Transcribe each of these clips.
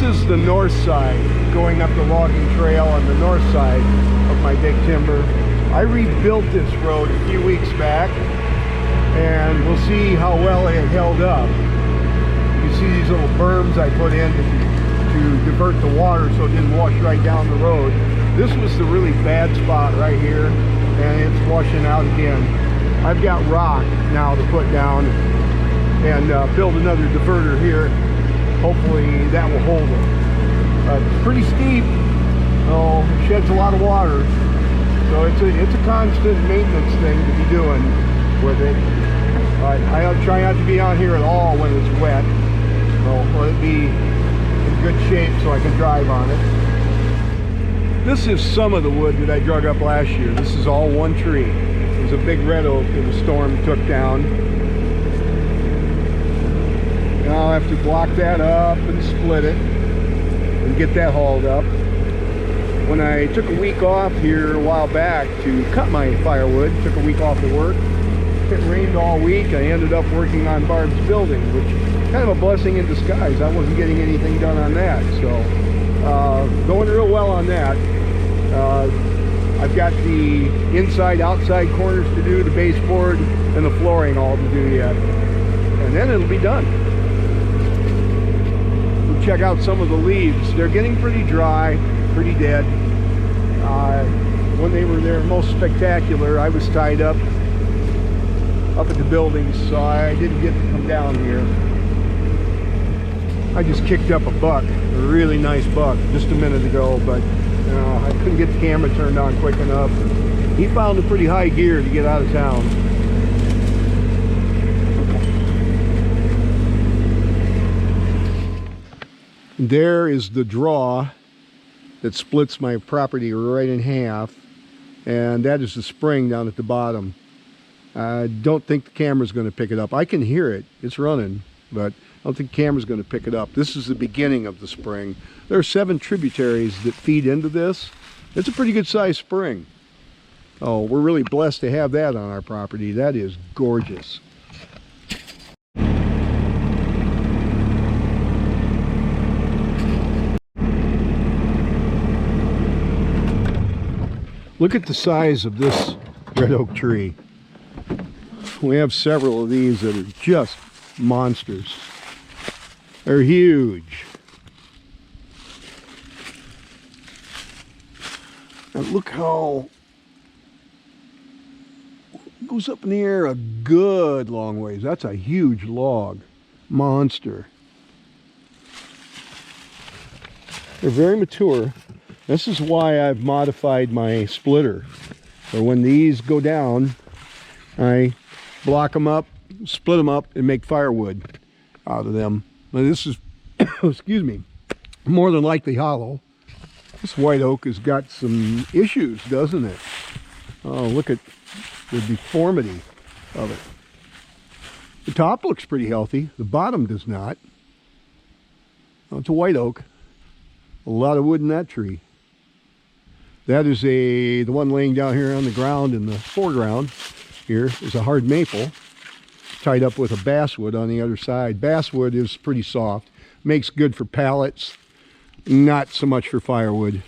This is the north side, going up the logging trail on the north side of my big timber. I rebuilt this road a few weeks back, and we'll see how well it held up. You see these little berms I put in to divert the water so it didn't wash right down the road. This was the really bad spot right here, and it's washing out again. I've got rock now to put down and build another diverter here. Hopefully that will hold it. It's pretty steep, so it sheds a lot of water. So it's a constant maintenance thing to be doing with it. I try not to be on here at all when it's wet. So let it be in good shape so I can drive on it. This is some of the wood that I drug up last year. This is all one tree. It was a big red oak that the storm took down. Now I'll have to block that up and split it and get that hauled up. When I took a week off here a while back to cut my firewood, took a week off of work, it rained all week. I ended up working on Barb's building, which is kind of a blessing in disguise. I wasn't getting anything done on that, so going real well on that. I've got the inside outside corners to do, the baseboard and the flooring all to do yet, and then it'll be done. We'll check out some of the leaves. They're getting pretty dry, pretty dead. When they were their most spectacular, I was tied up at the buildings, so I didn't get to come down here. I just kicked up a buck, a really nice buck, just a minute ago, but I couldn't get the camera turned on quick enough. He found a pretty high gear to get out of town. There is the draw that splits my property right in half, and that is the spring down at the bottom. I don't think the camera's going to pick it up. I can hear it, it's running, but I don't think the camera's going to pick it up. This is the beginning of the spring. There are 7 tributaries that feed into this. It's a pretty good sized spring. Oh, we're really blessed to have that on our property. That is gorgeous. Look at the size of this red oak tree. We have several of these that are just monsters. They're huge. And look how it goes up in the air a good long ways. That's a huge log. Monster. They're very mature. This is why I've modified my splitter. So when these go down, I block them up, split them up, and make firewood out of them. Now this is, excuse me, more than likely hollow. This white oak has got some issues, doesn't it? Oh, look at the deformity of it. The top looks pretty healthy. The bottom does not. Oh, it's a white oak. A lot of wood in that tree. That is the one laying down here on the ground in the foreground. Here is a hard maple tied up with a basswood on the other side. Basswood is pretty soft, makes good for pallets, not so much for firewood.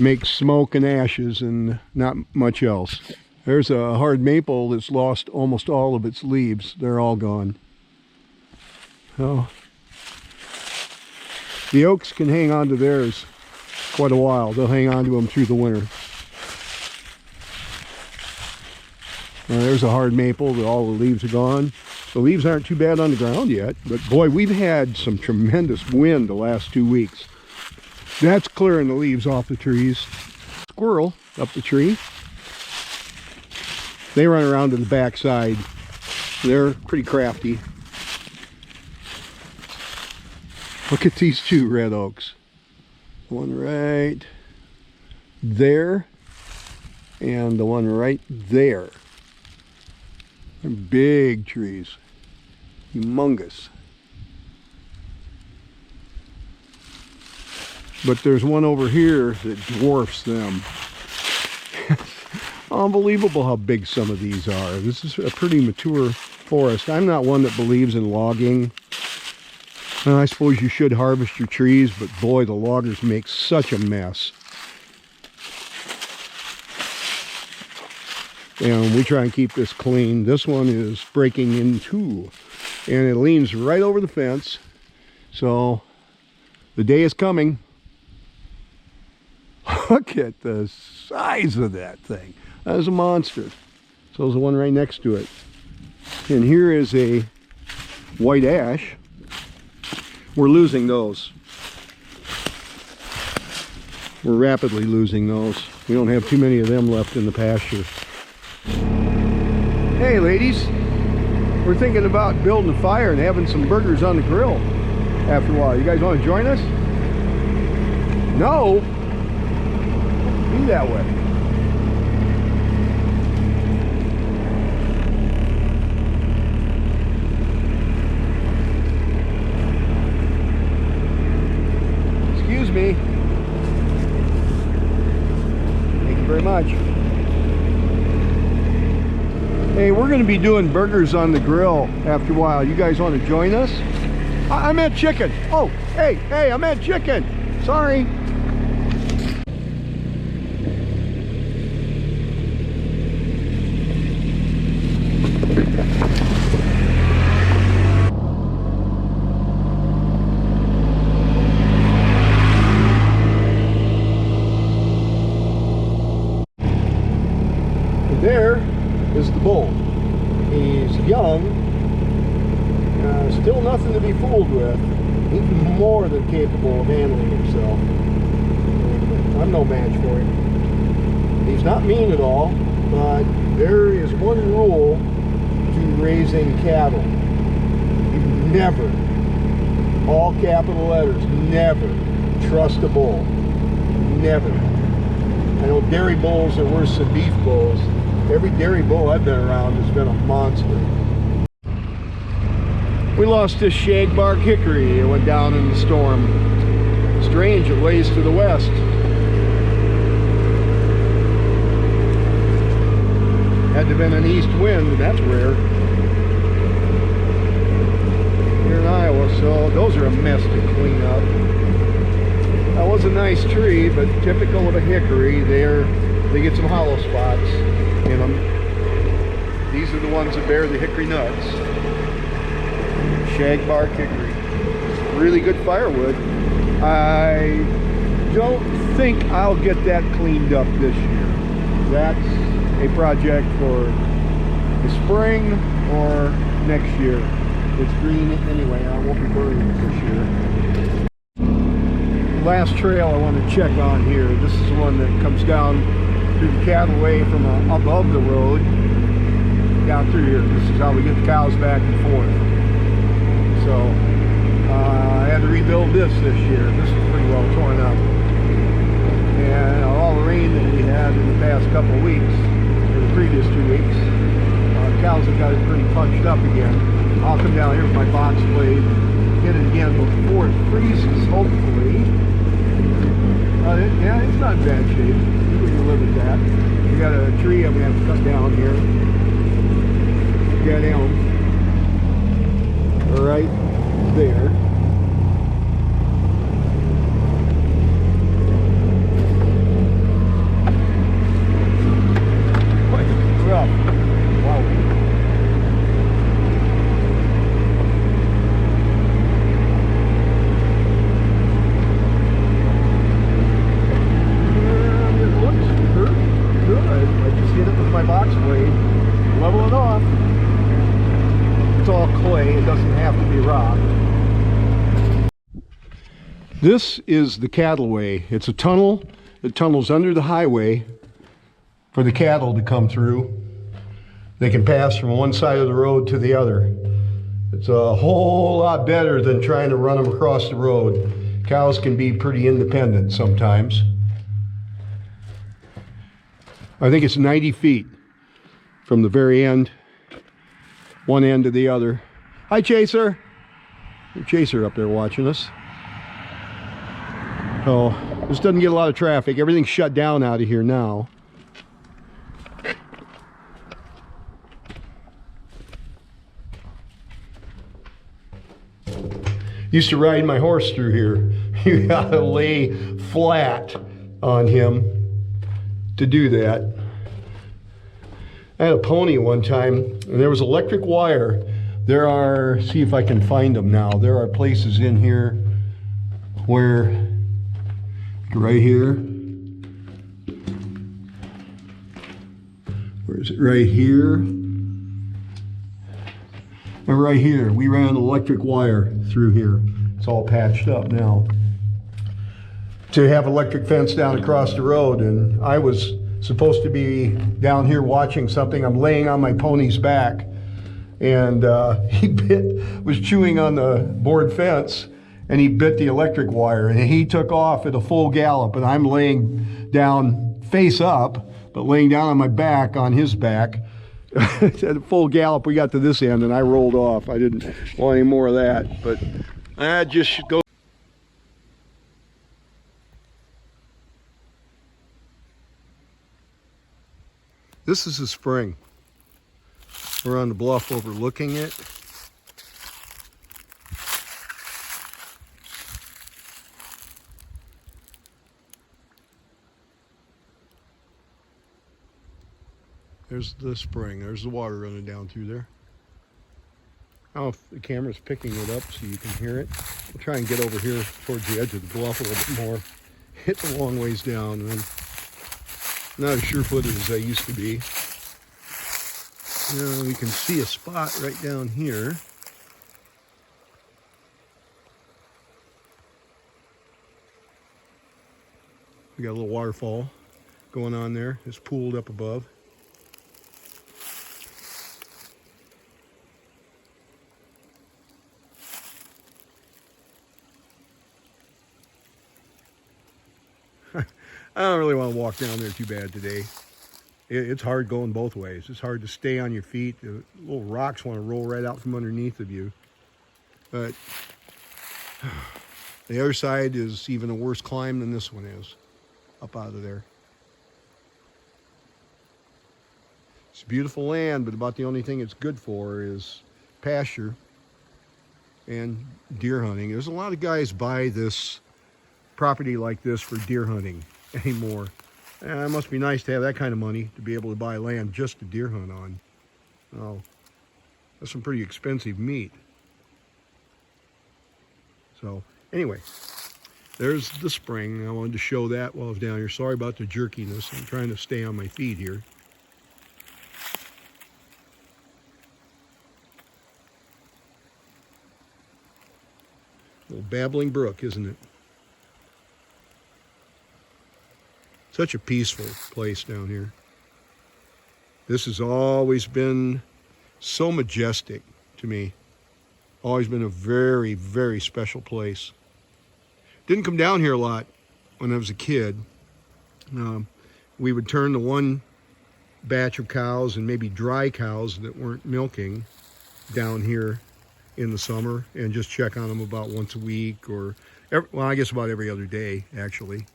Makes smoke and ashes and not much else. There's a hard maple that's lost almost all of its leaves. They're all gone. Oh. The oaks can hang on to theirs quite a while. They'll hang on to them through the winter. There's a hard maple. All the leaves are gone. The leaves aren't too bad on the ground yet, but boy, we've had some tremendous wind the last 2 weeks. That's clearing the leaves off the trees. Squirrel up the tree. They run around to the back side. They're pretty crafty. Look at these 2 red oaks. One right there and the one right there. They're big trees, humongous. But there's one over here that dwarfs them. Unbelievable how big some of these are. This is a pretty mature forest. I'm not one that believes in logging. And I suppose you should harvest your trees, but boy, the loggers make such a mess. And we try and keep this clean. This one is breaking in two, and it leans right over the fence. So the day is coming. Look at the size of that thing. That is a monster. So is the one right next to it. And here is a white ash. We're losing those. We're rapidly losing those. We don't have too many of them left in the pasture. Hey ladies, we're thinking about building a fire and having some burgers on the grill after a while. You guys want to join us? No? Be that way. Excuse me. Thank you very much. Hey, we're going to be doing burgers on the grill after a while. You guys want to join us? I meant chicken. Oh, hey, I meant chicken. Sorry. There is the bull. He's young, still nothing to be fooled with. He's more than capable of handling himself. I'm no match for him. He's not mean at all, but there is one rule to raising cattle. You never, all capital letters, never trust a bull. Never. I know dairy bulls are worse than beef bulls. Every dairy bull I've been around has been a monster. We lost this shagbark hickory. It went down in the storm. Strange, it lays to the west. Had to have been an east wind, and that's rare. Here in Iowa, so those are a mess to clean up. That was a nice tree, but typical of a hickory, they get some hollow spots in them. These are the ones that bear the hickory nuts. Shagbark hickory. It's really good firewood. I don't think I'll get that cleaned up this year. That's a project for the spring or next year. It's green anyway. I won't be burning it this year. Last trail I want to check on here. This is the one that comes down through the cattle way from above the road down through here. This is how we get the cows back and forth. So I had to rebuild this year. This is pretty well torn up. And all the rain that we had in the past couple of weeks, or the previous 2 weeks, cows have got it pretty punched up again. I'll come down here with my box blade, hit it again before it freezes, hopefully. Yeah, it's not in bad shape. We can live with that. We got a tree I'm going to have to cut down here. Dead elm. Right there. Quite rough. Wow. My box blade, level it off. It's all clay, it doesn't have to be rock. This is the cattle way. It's a tunnel that tunnels under the highway for the cattle to come through. They can pass from one side of the road to the other. It's a whole lot better than trying to run them across the road. Cows can be pretty independent sometimes. I think it's 90 feet from the very one end to the other. Hi, Chaser. Chaser up there watching us. So this doesn't get a lot of traffic. Everything's shut down out of here now. Used to ride my horse through here. You gotta lay flat on him to do that. I had a pony one time, and there was electric wire. There are, see if I can find them now. There are places in here where, right here. Where is it? Right here. And right here, we ran electric wire through here. It's all patched up now. To have electric fence down across the road, and I was supposed to be down here watching something. I'm laying on my pony's back, and he was chewing on the board fence, and he bit the electric wire, and he took off at a full gallop, and I'm laying down face up, but laying down on my back on his back. At a full gallop, we got to this end, and I rolled off. I didn't want any more of that, but I just should go. This is the spring. We're on the bluff overlooking it. There's the spring. There's the water running down through there. I don't know if the camera's picking it up so you can hear it. I'll try and get over here towards the edge of the bluff a little bit more. Hit the long ways down, and then not as sure-footed as I used to be. We can see a spot right down here. We got a little waterfall going on there. It's pooled up above. I don't really want to walk down there too bad today. It's hard going both ways. It's hard to stay on your feet. The little rocks want to roll right out from underneath of you. But the other side is even a worse climb than this one is, up out of there. It's beautiful land, but about the only thing it's good for is pasture and deer hunting. There's a lot of guys buy this property like this for deer hunting anymore. And it must be nice to have that kind of money to be able to buy land just to deer hunt on. Oh, that's some pretty expensive meat. So anyway, there's the spring. I wanted to show that while I was down here. Sorry about the jerkiness. I'm trying to stay on my feet here. Little babbling brook, isn't it? Such a peaceful place down here. This has always been so majestic to me. Always been a very, very special place. Didn't come down here a lot when I was a kid. We would turn the one batch of cows and maybe dry cows that weren't milking down here in the summer and just check on them about once a week, or well, I guess about every other day, actually.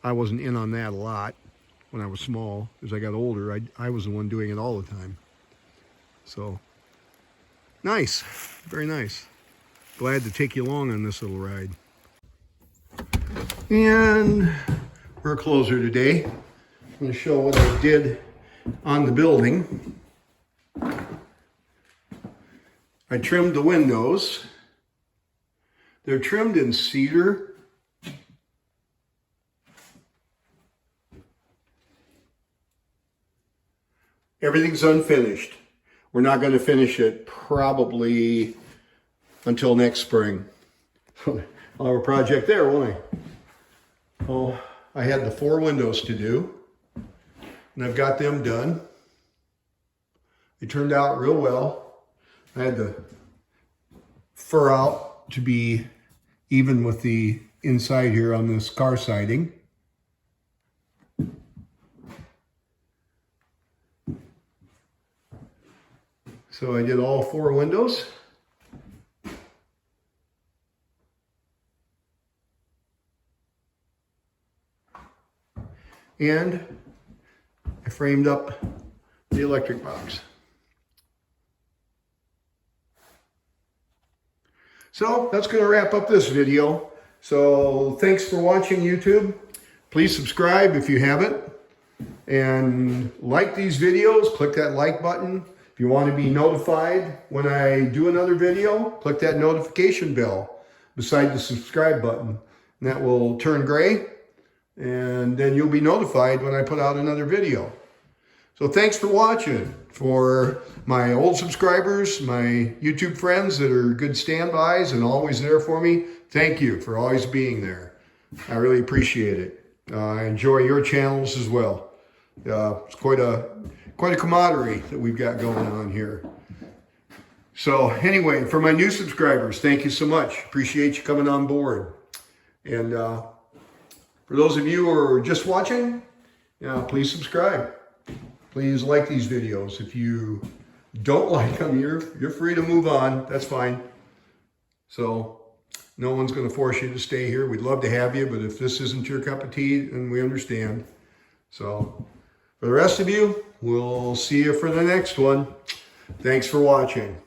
I wasn't in on that a lot when I was small. As I got older, I was the one doing it all the time. So, nice, very nice. Glad to take you along on this little ride. And for a closer today, I'm going to show what I did on the building. I trimmed the windows. They're trimmed in cedar. Everything's unfinished. We're not going to finish it probably until next spring. I'll have a project there, won't I? Oh, I had the 4 windows to do, and I've got them done. They turned out real well. I had the fur out to be even with the inside here on this car siding. So I did all 4 windows. And I framed up the electric box. So that's going to wrap up this video. So thanks for watching, YouTube. Please subscribe if you haven't. And like these videos, click that like button. If you want to be notified when I do another video, click that notification bell beside the subscribe button. And that will turn gray, and then you'll be notified when I put out another video. So thanks for watching. For my old subscribers, my YouTube friends that are good standbys and always there for me, thank you for always being there. I really appreciate it. I enjoy your channels as well. It's quite a camaraderie that we've got going on here. So anyway, for my new subscribers, thank you so much. Appreciate you coming on board. And for those of you who are just watching, please subscribe. Please like these videos. If you don't like them, you're free to move on. That's fine. So no one's going to force you to stay here. We'd love to have you, but if this isn't your cup of tea, then we understand. So for the rest of you, we'll see you for the next one. Thanks for watching.